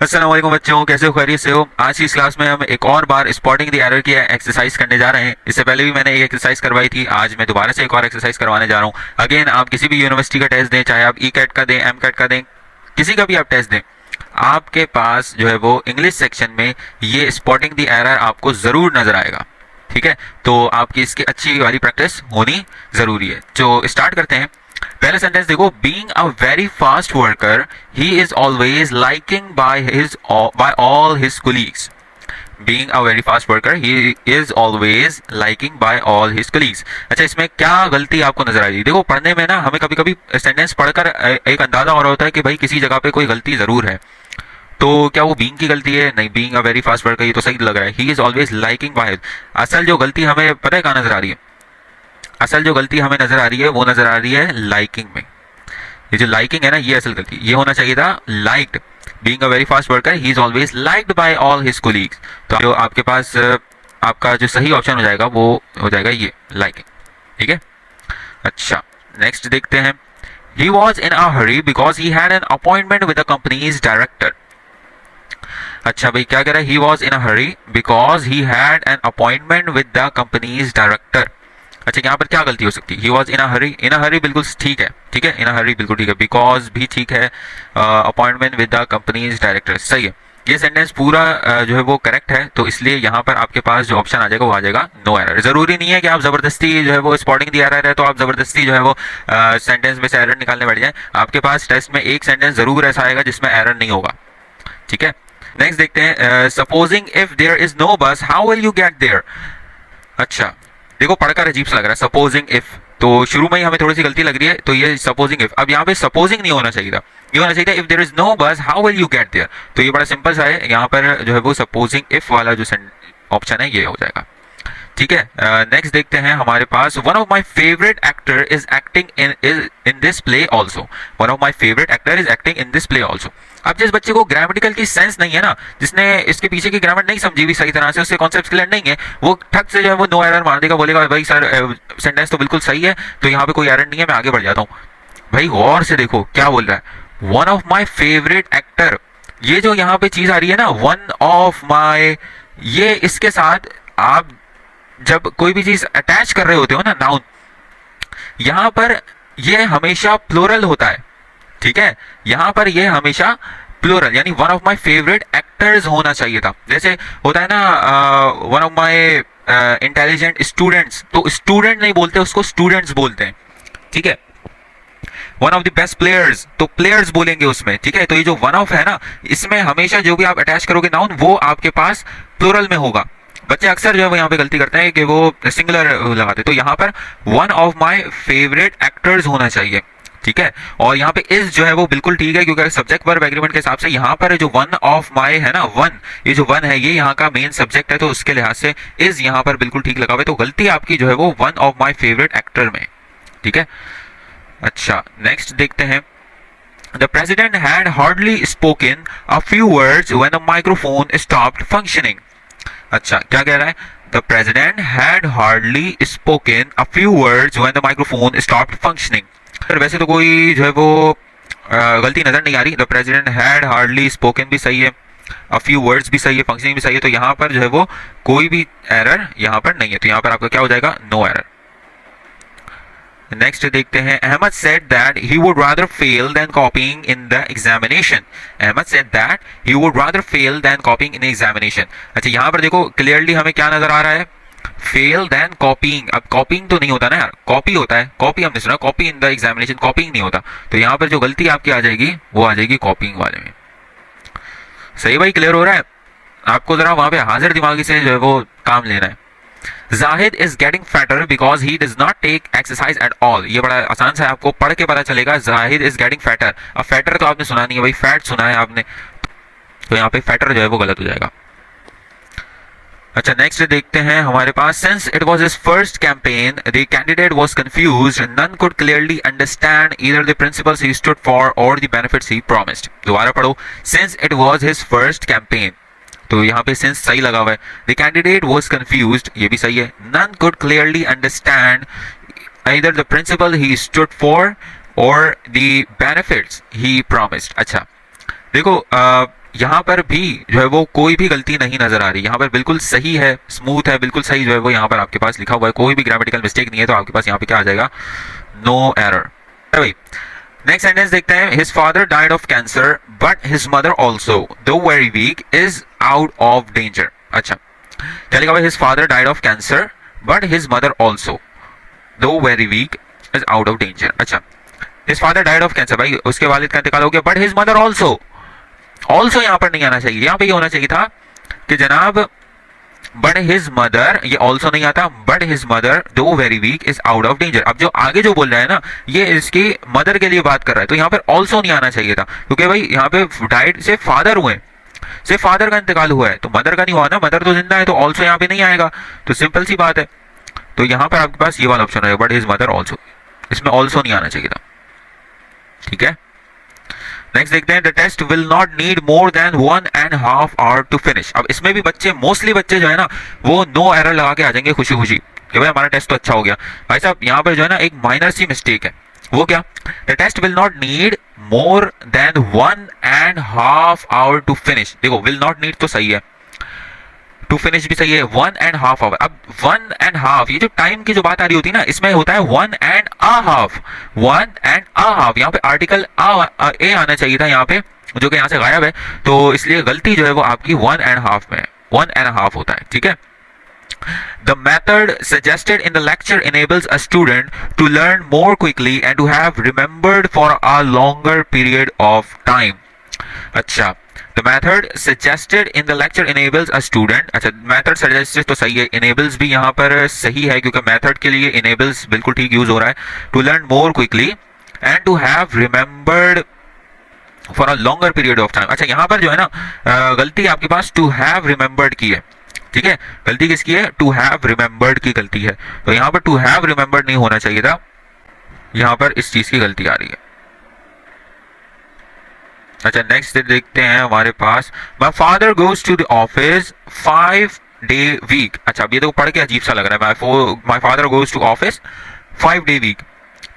अस्सलाम वालेकुम बच्चों, कैसे हो? खैरियत से हो? आज की इस क्लास में हम एक और बार स्पॉटिंग द एरर की एक्सरसाइज करने जा रहे हैं। इससे पहले भी मैंने एक एक्सरसाइज करवाई थी, आज मैं दोबारा से एक और एक्सरसाइज करवाने जा रहा हूँ। अगेन, आप किसी भी यूनिवर्सिटी का टेस्ट दें, चाहे आप ई कैट का दें, एम कैट का दें, किसी का भी आप टेस्ट दें, आपके पास जो है वो इंग्लिश सेक्शन में ये स्पॉटिंग द एरर आपको ज़रूर नज़र आएगा। ठीक है, तो आपकी इसकी अच्छी वाली प्रैक्टिस होनी ज़रूरी है। तो स्टार्ट करते हैं। पहला सेंटेंस देखो, being a very fast worker he is always liking by all his colleagues. Being a very fast worker he is always liking by all his colleagues. अच्छा, इसमें क्या गलती आपको नजर आ रही है? देखो, पढ़ने में ना हमें कभी कभी सेंटेंस पढ़कर एक अंदाजा हो रहा होता है कि भाई किसी जगह पे कोई गलती जरूर है। तो क्या वो बीइंग की गलती है? नहीं, being a very fast worker ये तो सही लग रहा है। He is always liking by, असल जो गलती हमें पता है कहाँ नजर आ रही है? असल जो गलती हमें नजर आ रही है वो नजर आ रही है लाइकिंग में। ये जो लाइकिंग है ना, ये असल गलती, ये होना चाहिए था liked. Being a very fast worker he is always liked by all his colleagues. तो जो आपके पास आपका जो सही ऑप्शन हो जाएगा वो हो जाएगा ये लाइकिंग। ठीक है, अच्छा नेक्स्ट देखते हैं। He was in a Hari because he had an appointment with the companies director. अच्छा भाई, क्या कह रहा है? He was in a Hari because he had an appointment with the companies director. अच्छा, यहाँ पर क्या गलती हो सकती है? ही वॉज इन अ हरी, इन अ हरी बिल्कुल ठीक है, ठीक है, इन अ हरी बिल्कुल ठीक है, बिकॉज भी ठीक है, appointment with the companies director सही है। ये सेंटेंस पूरा जो है वो करेक्ट है, तो इसलिए यहाँ पर आपके पास जो ऑप्शन आ जाएगा वो आ जाएगा नो एरर। जरूरी नहीं है कि आप जबरदस्ती जो है वो स्पॉटिंग दी एरर है तो आप जबरदस्ती जो है वो सेंटेंस में से एरर निकालने बैठ जाए। आपके पास टेस्ट में एक सेंटेंस जरूर ऐसा आएगा जिसमें एरर नहीं होगा। ठीक है, नेक्स्ट देखते हैं। Supposing if there is no bus how will you get there. अच्छा, देखो पढ़कर अजीब सा लग रहा है, सपोजिंग इफ, तो शुरू में ही हमें थोड़ी सी गलती लग रही है, तो ये सपोजिंग इफ, अब यहाँ पे सपोजिंग नहीं होना चाहिए था, ये होना चाहिए था if there is no bus how will you get there. तो ये बड़ा सिंपल सा है, यहाँ पर जो है वो सपोजिंग इफ वाला जो ऑप्शन है ये हो जाएगा। ठीक है, नेक्स्ट देखते हैं हमारे पास। One of my favourite actor is acting in this play also. One of my favourite actor is acting in this play also. अब जिस बच्चे को ग्रामेटिकल की सेंस नहीं है ना, जिसने इसके पीछे की ग्रामर नहीं समझी भी सही तरह से, उससे कॉन्सेप्ट क्लियर नहीं है, वो ठक से जो है वो नो एरर मार देगा, बोलेगा भाई सर सेंटेंस तो बिल्कुल सही है, तो यहाँ पे कोई एरर नहीं है, मैं आगे बढ़ जाता हूँ। भाई गौर से देखो क्या बोल रहा है, one of my favourite actor. ये जो यहाँ पे चीज आ रही है ना, वन ऑफ माई, ये इसके साथ आप जब कोई भी चीज अटैच कर रहे होते हो ना, नाउन, यहां पर ये हमेशा प्लूरल होता है। ठीक है, यहां पर ये हमेशा प्लूरल, यानी one of my favourite actors होना चाहिए था। जैसे होता है ना one of my intelligent students, तो स्टूडेंट नहीं बोलते, उसको स्टूडेंट्स बोलते हैं। ठीक है, one of the best players, तो प्लेयर्स बोलेंगे उसमें। ठीक है, तो ये जो वन ऑफ है ना, इसमें हमेशा जो भी आप अटैच करोगे नाउन, वो आपके पास प्लूरल में होगा। बच्चे अक्सर जो है वो यहाँ पे गलती करते हैं कि वो सिंगुलर लगाते, तो यहाँ पर one of my favourite actors होना चाहिए। ठीक है, और यहाँ पे इज जो है वो बिल्कुल ठीक है, क्योंकि सब्जेक्ट वर्ब एग्रीमेंट के हिसाब से यहाँ पर जो वन ऑफ माय है ना, वन, ये जो वन है ये यहाँ का मेन सब्जेक्ट है, तो उसके लिहाज से इज यहाँ पर बिल्कुल ठीक लगा हुआ है। तो गलती आपकी जो है वो one of my favourite actor में। ठीक है, अच्छा नेक्स्ट देखते हैं। The president had hardly spoken a few words when the microphone stopped functioning. अच्छा, क्या कह रहा है? The president had hardly spoken a few words when the microphone stopped functioning. वैसे तो कोई जो है वो गलती नजर नहीं आ रही। The president had hardly spoken भी सही है, a few words भी सही है, functioning भी सही है, तो यहाँ पर जो है वो कोई भी एरर यहाँ पर नहीं है, तो यहाँ पर आपका क्या हो जाएगा? No error. नेक्स्ट देखते हैं। Ahmed said that he would rather fail than copying in the examination. Ahmed said that he would rather fail than copying in examination. अच्छा, यहाँ पर देखो क्लियरली हमें क्या नजर आ रहा है? Fail than copying. अब कॉपिंग तो नहीं होता ना यार, कॉपी होता है, कॉपी हमने सुना, कॉपी इन द एग्जामिनेशन, कॉपिंग नहीं होता। तो यहाँ पर जो गलती आपकी आ जाएगी वो आ जाएगी कॉपिंग वाले में। सही भाई, क्लियर हो रहा है? आपको जरा वहां पे हाजिर दिमागी से जो है वो काम लेना है। Zahid is getting fatter because he does not take exercise at all. ये बड़ा आसान सा है, आपको पढ़ के पता चलेगा। जाहिद इज गेटिंग फैटर, अब फैटर तो आपने सुना नहीं है भाई, फैट सुना है आपने, तो यहाँ पे फैटर जो है वो गलत हो जाएगा। अच्छा नेक्स्ट देखते हैं हमारे पास। Since it was his first campaign the candidate was confused, none could clearly understand either the principles he stood for or the benefits he promised. दोबारा पढ़ो। Since it was his first campaign, तो यहाँ पे since सही लगा हुआ है। The candidate was confused, ये भी सही है। None could clearly understand either the principle he stood for or the benefits he promised। अच्छा देखो यहाँ पर भी जो है वो कोई भी गलती नहीं नजर आ रही, यहाँ पर बिल्कुल सही है, स्मूथ है, बिल्कुल सही जो है वो यहाँ पर आपके पास लिखा हुआ है, कोई भी ग्रामेटिकल मिस्टेक नहीं है, तो आपके पास यहाँ पे क्या आ जाएगा, नो एरर। भाई नेक्स्ट सेंटेंस देखते हैं, his father died of cancer but his mother also though very weak is out of danger. अच्छा क्या लिखा हुआ है, his father died of cancer but his mother also though very weak is out of danger. अच्छा his father died of cancer, भाई उसके वालिद का इंतकाल हो गया, but his mother also, also यहाँ पर नहीं आना चाहिए, यहाँ पे ये होना चाहिए था कि जनाब बट हिज मदर, ये ऑल्सो नहीं आता, बट हिज मदर दो very weak is out of danger. अब जो आगे जो बोल रहा है ना ये इसकी मदर के लिए बात कर रहा है, तो यहाँ पर ऑल्सो नहीं आना चाहिए था, क्योंकि भाई यहाँ पे डाइड से फादर हुए, सिर्फ फादर का इंतकाल हुआ है, तो मदर का नहीं हुआ ना, मदर तो जिंदा है, तो ऑल्सो यहाँ पे नहीं आएगा, तो सिंपल सी बात है। तो यहाँ पर आपके पास ये वाला ऑप्शन है, बट हिज मदर ऑल्सो, इसमें ऑल्सो नहीं आना चाहिए था, ठीक है। नेक्स्ट देखते हैं, the test will not need more than 1.5 hour to finish. अब इसमें भी बच्चे, मोस्टली बच्चे जो है ना वो नो एरर लगा के आ जाएंगे खुशी खुशी कि भाई हमारा टेस्ट तो अच्छा हो गया। भाई साहब यहाँ पर जो है ना एक माइनर सी मिस्टेक है, वो क्या, the test will not need more than 1.5 hour to finish. देखो विल नॉट नीड तो सही है, टू फिनिश भी सही है, 1.5 आवर। अब 1.5 ये जो टाइम की जो बात आ रही होती है ना, इसमें होता है 1.5, 1.5। यहाँ पे आर्टिकल ए आना चाहिए था यहाँ पे, जो कि यहाँ से गायब है, तो इसलिए गलती जो है वो आपकी 1.5 में है, 1.5 होता है, ठीक है। The method suggested in the lecture enables a student to learn more quickly and to have remembered for a longer period of time. अच्छा The method suggested in the lecture enables a student, अच्छा method suggested तो सही है, enables भी यहाँ पर सही है क्योंकि method के लिए enables बिल्कुल ठीक यूज हो रहा है, to learn more quickly and to have remembered for a longer period of time। अच्छा यहाँ पर जो है ना गलती आपके पास to have remembered की है, ठीक है, गलती किसकी है, to have remembered की गलती है, तो यहाँ पर to have remembered नहीं होना चाहिए था, यहाँ पर इस चीज की गलती आ रही है। अच्छा नेक्स्ट देखते हैं हमारे पास, my father goes to the office 5 day week. अच्छा अब ये तो पढ़ के अजीब सा लग रहा है, my father goes to office 5 day week,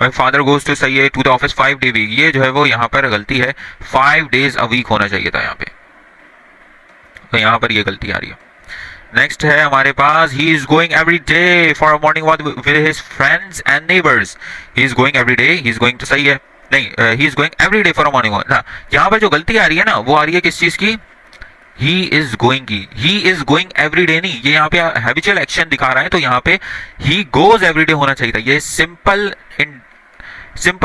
my father goes to सही है, to the office 5 day week, ये जो है वो यहाँ पर गलती है, 5 डेज अ वीक होना चाहिए था यहाँ पे, तो यहाँ पर ये गलती आ रही है। नेक्स्ट है हमारे पास, he is going every day for a morning walk with his friends and neighbours. He is going every day, he is going तो सही है, नहीं he is going every day for a morning walk. यहाँ पर जो गलती आ रही है ना वो आ रही है किस चीज की, ही इज गोइंग की, ही इज गोइंग एवरी डे नहीं, ये यहाँ पे हैबिचुअल एक्शन दिखा रहा है, तो यहाँ पे ही गोज एवरी डे होना चाहिए था, ये सिंपल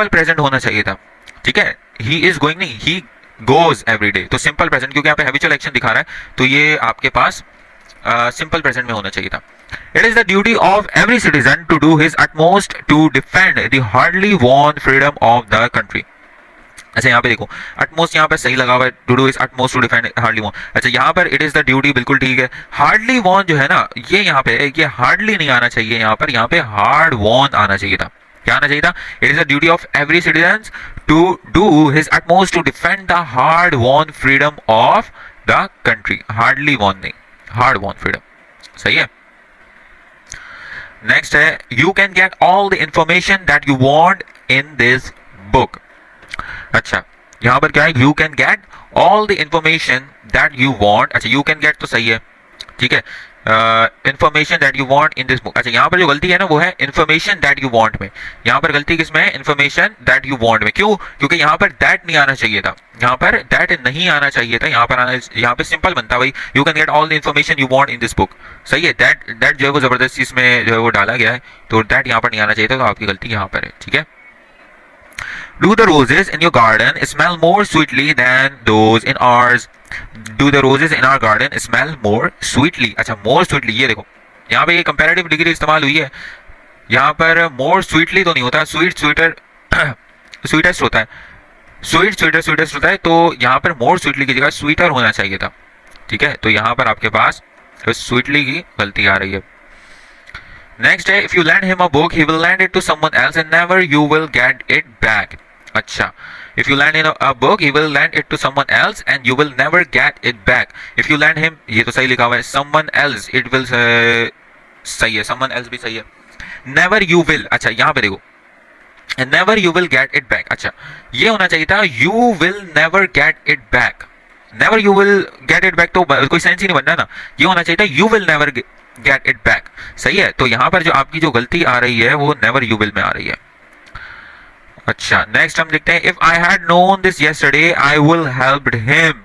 प्रेजेंट होना चाहिए था, ठीक है, ही इज गोइंग नहीं, ही गोज एवरी डे, तो सिंपल प्रेजेंट क्योंकि यहाँ पे हैबिचुअल एक्शन दिखा रहा है, तो ये आपके पास सिंपल प्रेजेंट में होना चाहिए था। It is the duty of every citizen to do his utmost to defend the hardly won freedom of the country। अच्छा यहाँ पे देखो utmost यहाँ पे सही लगा हुआ है, to do his utmost to defend hardly won। अच्छा यहाँ पर it is the duty बिल्कुल ठीक है, hardly won जो है ना ये यहाँ पे ये hardly नहीं आना चाहिए, यहाँ पे hard won आना चाहिए था, क्या आना चाहिए था, it is the duty of every citizen to do his utmost to defend the hard won freedom of the country। hardly won नहीं, hard won freedom, सही है। नेक्स्ट है, you can get all the information that you want in this book. अच्छा यहां पर क्या है, you can get all the information that you want. अच्छा यू कैन गेट तो सही है, ठीक है, information that you want in this book. अच्छा यहाँ पर जो गलती है ना वो है इंफॉर्मेशन दैट यू वांट में, यहाँ पर गलती किसमें है, इंफॉर्मेशन दैट यू वांट में, क्यों, क्योंकि यहाँ पर दैट नहीं आना चाहिए था, यहाँ पर दैट नहीं आना चाहिए था, यहाँ पर आना, यहाँ पे सिंपल बनता भाई, you can get all the information you want in this book, सही है, दैट जो है वो जबरदस्ती इसमें जो है वो डाला गया है, तो दैट यहाँ पर नहीं आना चाहिए था, तो आपकी गलती यहाँ पर है, ठीक है। Do the roses in your garden smell more sweetly than those in ours? Do the roses in our garden smell more sweetly? अच्छा more sweetly, ये देखो यहाँ पे ये कंपैरेटिव डिग्री इस्तेमाल हुई है, यहाँ पर more sweetly तो नहीं होता, sweet sweeter sweetest होता है, sweet sweeter sweetest होता है, तो यहाँ पर more sweetly की जगह sweeter होना चाहिए था, ठीक है, तो यहाँ पर आपके पास sweetly की गलती आ रही है। नेक्स्ट है, if you lend him a book he will lend it to someone else and never you will get it back। अच्छा if you lend him a book he will lend it to someone else and you will never get it back। if you lend him, ये तो सही लिखा हुआ है, someone else it will सही है, someone else भी सही है, never you will। अच्छा यहाँ पे देखो never you will get it back, अच्छा ये होना चाहिए था you will never get it back, never you will get it back तो कोई सेंस ही नहीं बन रहा ना, ये होना चाहिए था you will never get it back. सही है, तो यहां पर जो आपकी जो गलती आ रही है वो नेवर यू विल में आ रही है। अच्छा नेक्स्ट हम देखते हैं, if I had known this yesterday I will helped him.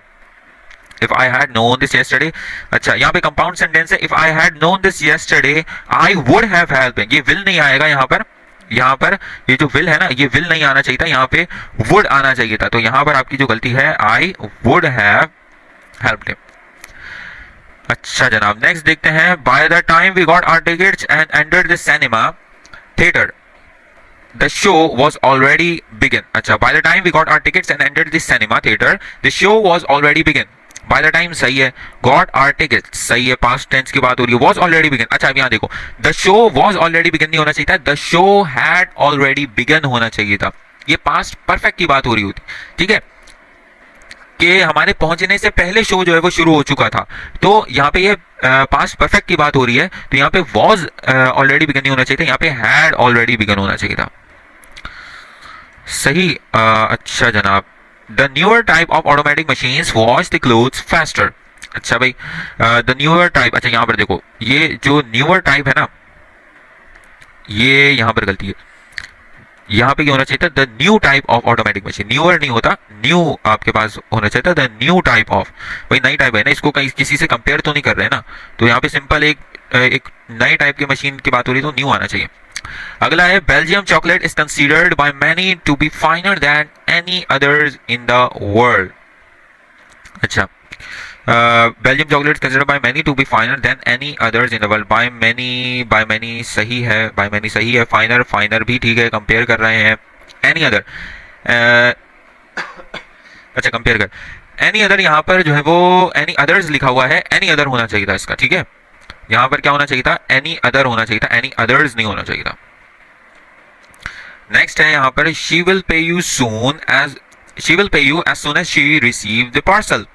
If I had known this yesterday, अच्छा यहाँ पे कंपाउंड सेंटेंस है, if I had known this yesterday I would have helped him. ये विल नहीं आएगा यहाँ पर, यहाँ पर ये जो विल है ना, ये विल नहीं आना चाहिए था, यहाँ पे वुड आना चाहिए था। तो यहाँ पर आपकी जो गलती है, I would have helped him. अच्छा जनाब नेक्स्ट देखते हैं, by the time we got our tickets and entered the cinema theatre the show was already begin। अच्छा by the time we got our tickets and entered the cinema theater the show was already begin। by the time सही है, got our tickets सही है, past tense की बात हो रही है, was already begin। अच्छा अब यहाँ देखो, the show was already begin नहीं होना चाहिए था, the show had already begun होना चाहिए था। ये past perfect की बात हो रही होती, ठीक है, कि हमारे पहुंचने से पहले शो जो है वो शुरू हो चुका था। तो यहाँ पे ये पास्ट परफेक्ट की बात हो रही है, तो यहाँ पे वॉज ऑलरेडी बिगन नहीं होना चाहिए था, यहाँ पे हैड ऑलरेडी बिगन होना चाहिए था। सही। अच्छा जनाब, the newer type of automatic machines wash the clothes faster. अच्छा भाई, द न्यूअर टाइप, अच्छा यहाँ पर देखो, ये जो न्यूअर टाइप है ना, ये यहाँ पर गलती है, यहाँ पे क्या होना चाहिए था, the new type of automatic machine. Newer नहीं होता, न्यू आपके पास होना चाहिए था, द न्यू टाइप ऑफ। भाई नई टाइप है ना, इसको कहीं किसी से कंपेयर तो नहीं कर रहे हैं ना, तो यहाँ पे सिंपल एक नई टाइप की मशीन की बात हो रही है, तो न्यू आना चाहिए। अगला है, Belgium chocolate is considered by many to be finer than any others in the world. अच्छा, Belgium chocolate considered by many to be finer than any others in the world. By many सही है, bye many सही है, फाइनर भी ठीक है, compare कर रहे हैं। एनी अदर, अच्छा कंपेयर कर, एनी अदर यहाँ पर जो है वो एनी अदर्स लिखा हुआ है, एनी अदर होना चाहिए था इसका, ठीक है, यहाँ पर क्या होना चाहिए था, एनी अदर होना चाहिए था, एनी अदर्स नहीं होना चाहिए था। नेक्स्ट है यहाँ पर, she will pay you soon as soon as she receive the parcel.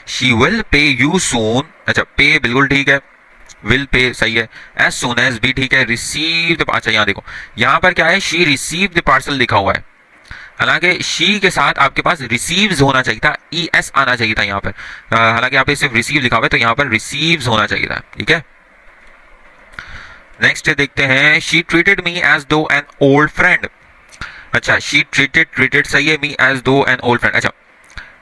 She will pay you soon, अच्छा पे बिल्कुल ठीक है, विल पे सही है, एज सून एज भी ठीक है, रिसीव द, अच्छा यहाँ देखो, यहाँ पर क्या है, शी रिसीव द पार्सल लिखा हुआ है, हालांकि शी के साथ आपके पास रिसीव्स होना चाहिए था, ई एस आना चाहिए था यहाँ पर, हालांकि यहाँ पे सिर्फ रिसीव लिखा हुआ है, तो यहाँ पर रिसीव्स होना चाहिए था, ठीक है। नेक्स्ट देखते हैं, शी ट्रीटेड मी एज दो एन ओल्ड फ्रेंड। अच्छा, शी ट्रीटेड सही है, मी एज दो एन ओल्ड फ्रेंड। अच्छा,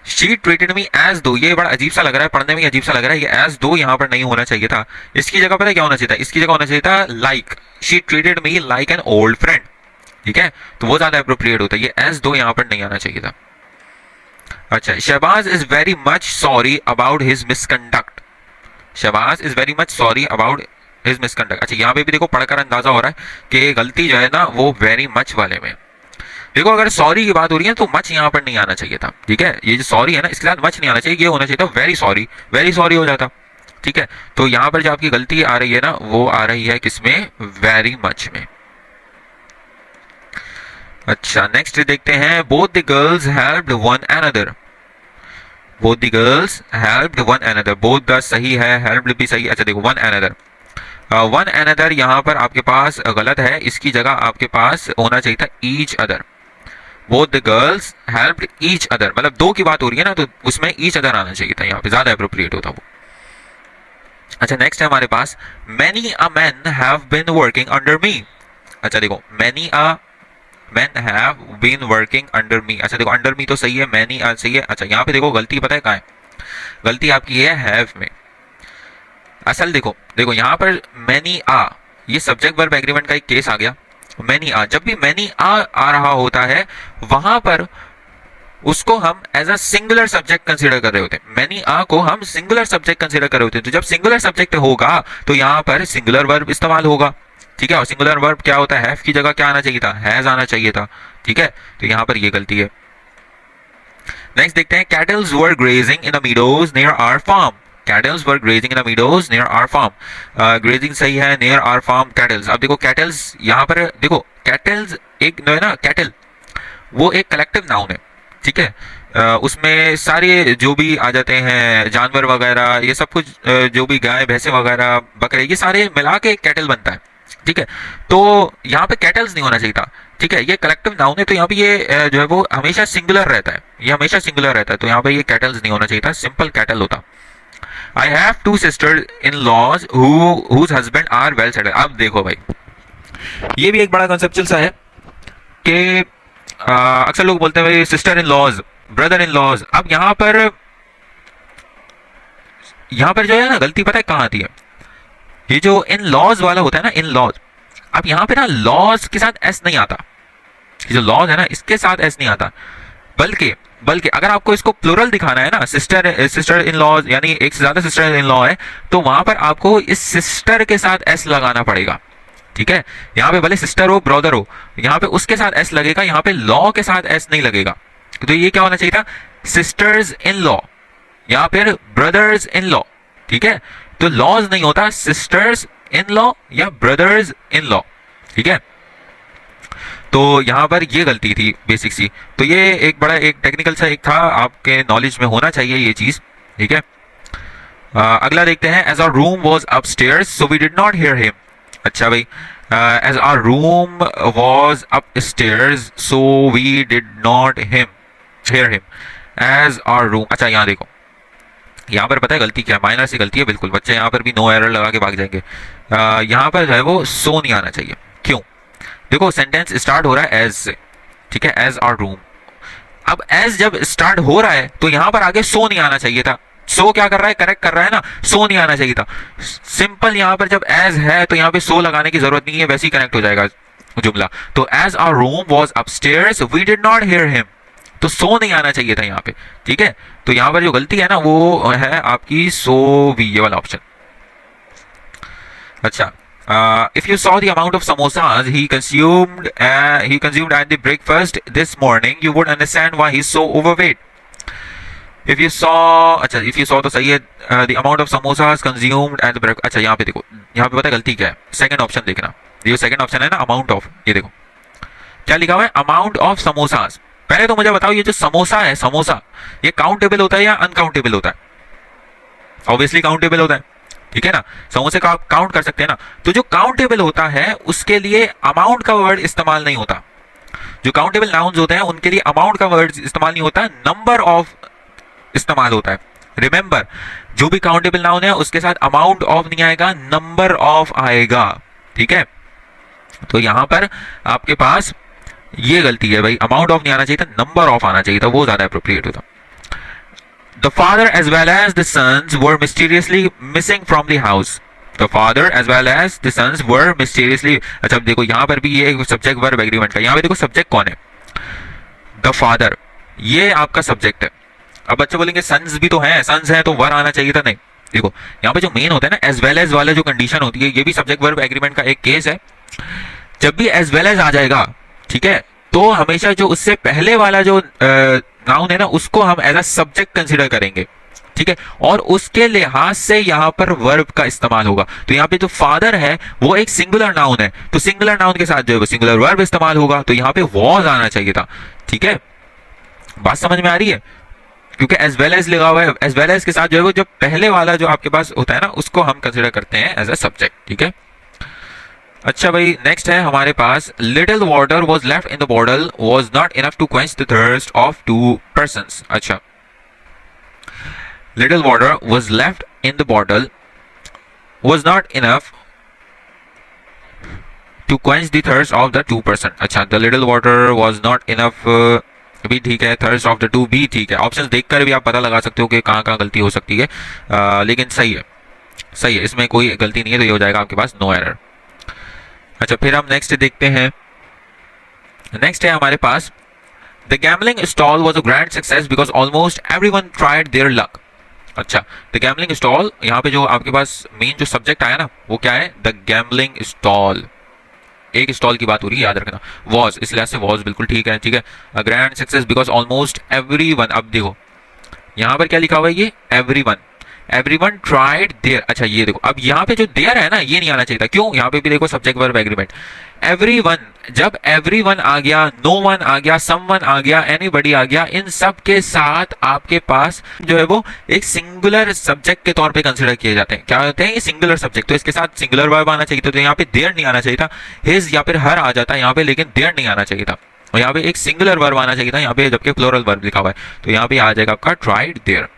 शी ट्रीटेड मी एज दो, ये बड़ा अजीब सा लग रहा है, पढ़ने में अजीब सा लग रहा है, ये एज दो यहाँ पर नहीं होना चाहिए था, इसकी जगह पता है क्या होना चाहिए था, इसकी जगह होना चाहिए था like, she treated me like an old friend, ठीक है, तो वो ज्यादा अप्रोप्रिएट होता है, ये एज दो यहाँ पर नहीं आना चाहिए था। अच्छा, Shahbaz is very much sorry about his misconduct. Shahbaz is very much sorry about his misconduct. अच्छा, यहाँ पे भी देखो पढ़कर अंदाजा हो रहा है कि गलती जो है ना वो वेरी मच वाले में। देखो अगर सॉरी की बात हो रही है तो मच यहाँ पर नहीं आना चाहिए था, ठीक है, ये जो सॉरी है ना इसके साथ मच नहीं आना चाहिए, ये होना चाहिए था वेरी सॉरी हो जाता, ठीक है। तो यहाँ पर जो आपकी गलती आ रही है ना वो आ रही है किसमें, वेरी मच में। अच्छा, नेक्स्ट देखते हैं, both the girls helped one another. Both the girls helped one another, both the सही है, हेल्प्ड भी सही है। अच्छा देखो, वन अनदर, वन अनदर यहाँ पर आपके पास गलत है, इसकी जगह आपके पास होना चाहिए था each other. Both the girls helped each other, मतलब दो की बात हो रही है ना, तो उसमें ईच अदर आना चाहिए था, यहाँ पे ज्यादा अप्रोप्रिएट होता वो। अच्छा, नेक्स्ट है हमारे पास, many a man have been working under me. अच्छा देखो, many a man have been working under me. अच्छा देखो, अंडर मी तो सही है, मैनी अ सही है। अच्छा, यहाँ पे देखो गलती पता है कहाँ है, गलती आपकी है हैव में। असल देखो यहाँ पर मैनी आ, ये सब्जेक्ट वर्ब एग्रीमेंट का एक केस आ गया। मैनी आ, जब भी मैनी आ रहा होता है वहां पर उसको हम as a singular subject consider कर रहे होते हैं, मैनी आ को हम सिंगुलर सब्जेक्ट कंसीडर कर रहे होते हैं। तो जब सिंगुलर सब्जेक्ट होगा तो यहाँ पर सिंगुलर वर्ब इस्तेमाल होगा, ठीक है, और सिंगुलर वर्ब क्या होता है, हैव की जगह क्या आना चाहिए था, हैज आना चाहिए था, ठीक है, तो यहाँ पर ये गलती है। नेक्स्ट देखते हैं, cattles were grazing in the meadows near our farm. Cattles were grazing in the meadows near our farm, grazing सही है, नियर आवर फार्म कैटल्स। अब देखो कैटल्स यहाँ पर देखो, कैटल्स एक है ना, कैटल वो एक कलेक्टिव नाउन है, ठीक है, उसमें सारे जो भी आ जाते हैं जानवर वगैरह, ये सब कुछ जो भी गाय भैंसे वगैरह बकरे, ये सारे मिला के कैटल बनता है, ठीक है। तो यहाँ पे कैटल्स नहीं होना चाहिए था, ठीक है, ये कलेक्टिव नाउन है, तो यहाँ पे ये जो है वो हमेशा सिंगुलर रहता है, ये हमेशा सिंगुलर रहता है, तो यहाँ पे ये कैटल्स नहीं होना चाहिए था, सिंपल कैटल होता। I have two sister in laws whose husband are well settled. अब देखो भाई, ये भी एक बड़ा कॉन्सेप्चुअल सा है कि अक्सर लोग बोलते हैं भाई sister in laws, brother in laws. अब यहाँ पर जो है ना गलती पता है कहाँ आती है, ये जो इन लॉज वाला होता है ना, इन लॉज, अब यहाँ पे ना लॉज के साथ एस नहीं आता, ये जो लॉज है ना इसके साथ एस नहीं आता, बल्कि अगर आपको इसको प्लूरल दिखाना है ना, सिस्टर इन लॉज यानी एक से ज्यादा सिस्टर इन लॉ है, तो वहां पर आपको इस सिस्टर के साथ एस लगाना पड़ेगा। ठीक है, यहाँ पे भले सिस्टर हो ब्रदर हो, यहाँ पे उसके साथ एस लगेगा, यहाँ पे लॉ के साथ एस नहीं लगेगा। तो ये क्या होना चाहिए था, सिस्टर्स इन लॉ या फिर ब्रदर्स इन लॉ। ठीक है, तो लॉज नहीं होता, सिस्टर्स इन लॉ या ब्रदर्स इन लॉ। ठीक है, तो यहां पर ये गलती थी बेसिक सी, तो ये एक बड़ा एक टेक्निकल सा एक था, आपके नॉलेज में होना चाहिए ये चीज। ठीक है, अगला देखते हैं, as our room was upstairs so we did not hear him. अच्छा भाई, as our room was upstairs so we did not hear him as our room. अच्छा यहाँ देखो, यहाँ पर पता है गलती क्या है, माइनर सी गलती है बिल्कुल, बच्चे यहाँ पर भी नो एरर लगा के भाग जाएंगे। यहाँ पर जो है वो सो नहीं आना चाहिए, क्यों, देखो सेंटेंस स्टार्ट हो रहा है एज से, ठीक है, एज आवर रूम। अब एज जब स्टार्ट हो रहा है तो यहाँ पर आगे सो नहीं आना चाहिए था, सो क्या कर रहा है, करेक्ट कर रहा है ना, सो नहीं आना चाहिए था। सिंपल यहाँ पर जब एज है तो यहाँ पे सो लगाने की जरूरत नहीं है, वैसे ही कनेक्ट हो जाएगा जुमला। तो as our room was upstairs we did not hear him, तो सो नहीं आना चाहिए था यहाँ पे। ठीक है, तो यहाँ पर जो गलती है ना वो है आपकी सो वी, ये वाला ऑप्शन। अच्छा, if you saw the amount of samosas he consumed at the breakfast this morning, you would understand why he's so overweight. If you saw, अच्छा if you saw तो सही है, the amount of samosas consumed at the breakfast। अच्छा यहाँ पे देखो, यहाँ पे पता है गलती क्या है, सेकंड ऑप्शन देखना, ये सेकंड ऑप्शन है ना अमाउंट ऑफ, ये देखो क्या लिखा हुआ है, अमाउंट ऑफ समोसास। पहले तो मुझे बताओ ये जो समोसा है, समोसा ये काउंटेबल होता है या अनकाउंटेबल होता है? ऑब्वियसली काउंटेबल होता है, ठीक है ना, समोसे का आप काउंट कर सकते हैं ना। तो जो काउंटेबल होता है उसके लिए अमाउंट का वर्ड इस्तेमाल नहीं होता, जो काउंटेबल नाउन्स होते हैं उनके लिए अमाउंट का वर्ड इस्तेमाल नहीं होता, नंबर ऑफ इस्तेमाल होता है। रिमेंबर, जो भी काउंटेबल नाउन है उसके साथ अमाउंट ऑफ नहीं आएगा, नंबर ऑफ आएगा। ठीक है, तो यहां पर आपके पास ये गलती है भाई, अमाउंट ऑफ नहीं आना चाहिए था, नंबर ऑफ आना चाहिए था, वो ज्यादा अप्रोप्रिएट होता। The father as well as the sons were mysteriously missing from the house. The father as well as the sons were mysteriously, अच्छा देखो यहाँ पर भी ये सब्जेक्ट वर्ब एग्रीमेंट का, यहाँ पे देखो सब्जेक्ट कौन है, द फादर, ये आपका सब्जेक्ट है। अब बच्चे बोलेंगे सन्स भी तो हैं, सन्स हैं तो वर आना चाहिए था, नहीं, देखो यहाँ पे जो मेन होता है ना एज वेल एज वाला जो कंडीशन होती है, ये भी सब्जेक्ट वर्ब एग्रीमेंट का एक केस है। जब भी एज वेल एज आ जाएगा, ठीक है, तो हमेशा जो उससे पहले वाला जो नाउन है ना उसको हम एज अ सब्जेक्ट कंसीडर करेंगे। ठीक है, और उसके लिहाज से यहाँ पर वर्ब का इस्तेमाल होगा। तो यहाँ पे जो फादर है वो एक सिंगुलर नाउन है, तो सिंगुलर नाउन के साथ जो है सिंगुलर वर्ब इस्तेमाल होगा, तो यहाँ पे वॉज आना चाहिए था। ठीक है, बात समझ में आ रही है, क्योंकि एज वेल एज लगा हुआ है, एज वेल एज के साथ जो है वो जो पहले वाला जो आपके पास होता है ना उसको हम कंसीडर करते हैं एज अ सब्जेक्ट। ठीक है, अच्छा भाई नेक्स्ट है हमारे पास, little water was left in the bottle was not enough to quench the thirst of 2 persons। अच्छा, little water was left in the bottle was not enough to quench the thirst of the 2 person। अच्छा, the little water was not enough भी ठीक है, thirst of the 2 भी ठीक है, options देखकर भी आप पता लगा सकते हो कि कहाँ कहाँ गलती हो सकती है, लेकिन सही है, सही है, इसमें कोई गलती नहीं है, तो ये हो जाएगा आपके पास नो एरर। अच्छा, फिर हम नेक्स्ट देखते हैं, नेक्स्ट है हमारे पास, the gambling stall was a grand success because almost everyone tried their luck. अच्छा, द गैम्बलिंग स्टॉल, यहाँ पे जो आपके पास मेन जो सब्जेक्ट आया ना वो क्या है, द गैम्बलिंग स्टॉल, एक स्टॉल की बात हो रही है, याद रखना, वॉज, इस लिहाज से वॉज बिल्कुल ठीक है। ठीक है, अ grand success because almost everyone, अब देखो यहाँ पर क्या लिखा हुआ है, ये एवरीवन, एवरीवन ट्राइड देयर। अच्छा ये देखो, अब यहाँ पे जो देयर है ना ये नहीं आना चाहिए था। क्यों? यहाँ पे भी देखो सब्जेक्ट वर्ब एग्रीमेंट। एवरीवन, जब एवरीवन आ गया, नो वन आ गया, समवन आ गया, एनीबडी आ गया, इन सब के साथ आपके पास जो है वो एक सिंगुलर सब्जेक्ट के तौर पे कंसिडर किए जाते हैं। क्या होते हैं ये? Singular subject. तो इसके साथ सिंगुलर वर्ब आना चाहिए था, तो यहाँ पे देयर नहीं आना चाहिए था। हिज या फिर हर आ जाता है यहाँ पे, लेकिन देयर नहीं आना चाहिए था। और यहाँ पे एक सिंगुलर वर्ब आना चाहिए था यहाँ पे, जबकि प्लूरल वर्ब लिखा हुआ है, तो यहाँ पे आ जाएगा आपका ट्राइड देयर।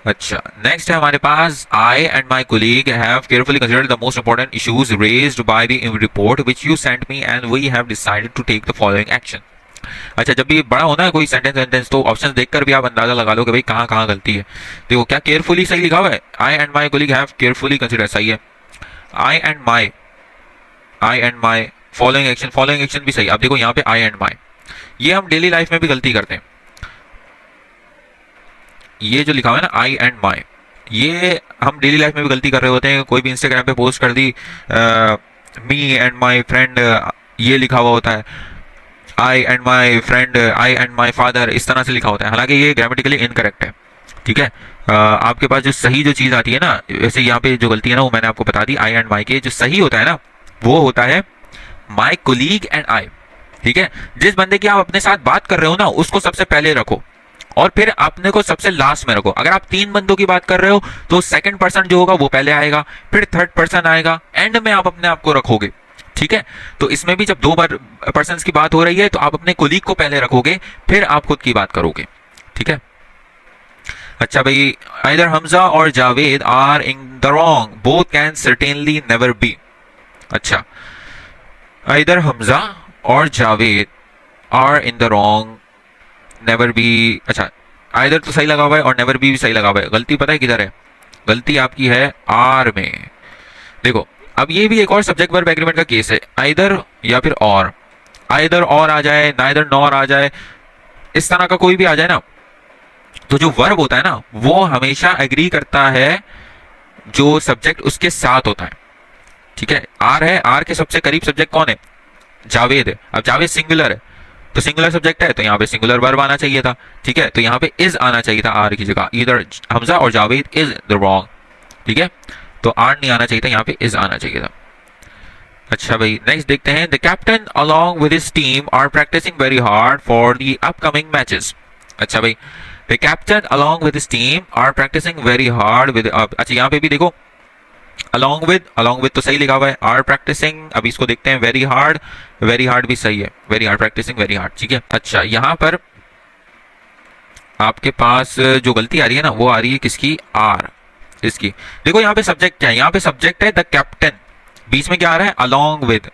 अच्छा, नेक्स्ट है हमारे पास, I and my colleague have carefully considered the most important issues raised by the report which you sent me and we have decided to take the following action. अच्छा, जब भी बड़ा होना है कोई सेंटेंस तो ऑप्शन देखकर भी आप अंदाजा लगा लो कि भाई कहाँ कहाँ गलती है। देखो क्या केयरफुली सही लिखा हुआ है? I and my colleague have carefully consider, सही है। I and my following action भी सही। अब देखो यहाँ पे आई एंड माई, ये हम डेली लाइफ में भी गलती करते हैं। ये जो लिखा हुआ है ना आई एंड माई, ये हम डेली लाइफ में भी गलती कर रहे होते हैं। कोई भी इंस्टाग्राम पे पोस्ट कर दी मी एंड माई फ्रेंड, ये लिखा हुआ होता है I and my friend, I and my father, इस तरह से लिखा होता है। हालांकि ये ग्रामेटिकली इनकरेक्ट है, ठीक है। आपके पास जो सही जो चीज़ आती है ना, वैसे यहाँ पे जो गलती है ना वो मैंने आपको बता दी। आई एंड माई के जो सही होता है ना वो होता है माई कोलीग एंड आई, ठीक है। जिस बंदे की आप अपने साथ बात कर रहे हो ना उसको सबसे पहले रखो और फिर अपने को सबसे लास्ट में रखो। अगर आप 3 बंदों की बात कर रहे हो तो सेकंड पर्सन जो होगा वो पहले आएगा, फिर थर्ड पर्सन आएगा, एंड में आप अपने आप को रखोगे, ठीक है। तो इसमें भी जब 2 बार पर्सन की बात हो रही है तो आप अपने कोलीग को पहले रखोगे, फिर आप खुद की बात करोगे, ठीक है। अच्छा भाई, आइदर हमजा और Javed are in the wrong, both can certainly never be. अच्छा, आइदर हमजा और Javed are in the wrong, never be. अच्छा, आइदर तो सही लगा हुआ है और नेवर बी भी सही लगा हुआ है। गलती पता है किधर है? गलती आपकी है आर में। देखो अब ये भी एक और सब्जेक्ट वर्ब एग्रीमेंट का केस है, आइदर या फिर और। आइदर और आ जाए, नाइदर नॉर आ जाए, इस तरह का कोई भी आ जाए ना, तो जो वर्ब होता है ना वो हमेशा एग्री करता है जो सब्जेक्ट उसके साथ होता है, ठीक है। आर है, आर के सबसे करीब सब्जेक्ट कौन है? जावेद है। अब जावेद सिंगुलर है तो सिंगुलर सब्जेक्ट है तो यहाँ पे सिंगुलर वर्ब आना चाहिए था, ठीक है। तो यहाँ पे इज आना चाहिए था आर की जगह। इधर हमजा और जावेद इज द रॉन्ग, ठीक है। तो आर नहीं आना चाहिए था, यहाँ पे इज आना चाहिए था। अच्छा भाई, नेक्स्ट देखते हैं। The captain along with his team are practising very hard for the upcoming matches. अच्छा भाई, the captain along with his team are practising very hard with, अच्छा यहाँ पे भी देखो along with तो सही लिखा हुआ है, आर प्रैक्टिसिंग। अब इसको देखते हैं, वेरी हार्ड भी सही है, very hard practising very hard, ठीक है। अच्छा, यहाँ पर आपके पास जो गलती आ रही है ना वो आ रही है किसकी? आर, इसकी। देखो यहाँ पे सब्जेक्ट क्या है? यहाँ पे सब्जेक्ट है द कैप्टन, बीच में क्या आ रहा है? along with।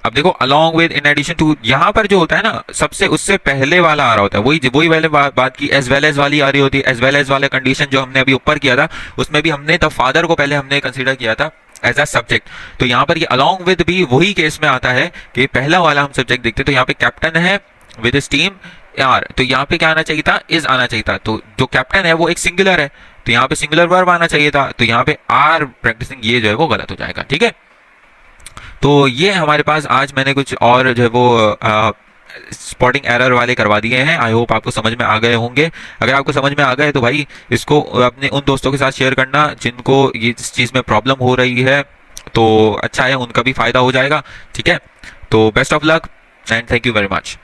अब देखो along with, in addition to, यहाँ पर जो होता है ना सबसे उससे पहले वाला आ रहा होता है, वही वाले बात की एज वेल एज वाली आ रही होती है। एज वेल एज वाला कंडीशन जो हमने अभी ऊपर किया था उसमें भी हमने द फादर को पहले हमने कंसीडर किया था एज अ सब्जेक्ट। तो यहाँ पर ये along with भी वही केस में आता है कि पहला वाला हम सब्जेक्ट देखते। तो यहाँ पे कैप्टन है विद हिज टीम यार, तो यहाँ पे क्या आना चाहिए था? इज आना चाहिए था। तो जो कैप्टन है वो एक सिंगुलर है तो यहाँ पे सिंगुलर वर्ब आना चाहिए था, तो यहाँ पे आर प्रैक्टिसिंग ये जो है वो गलत हो जाएगा, ठीक है। तो ये हमारे पास आज मैंने कुछ और जो है वो स्पॉटिंग एरर वाले करवा दिए हैं। आई होप आपको समझ में आ गए होंगे। अगर आपको समझ में आ गए तो भाई इसको अपने उन दोस्तों के साथ शेयर करना जिनको ये इस चीज़ में प्रॉब्लम हो रही है, तो अच्छा है, उनका भी फायदा हो जाएगा, ठीक है। तो best of luck and thank you very much.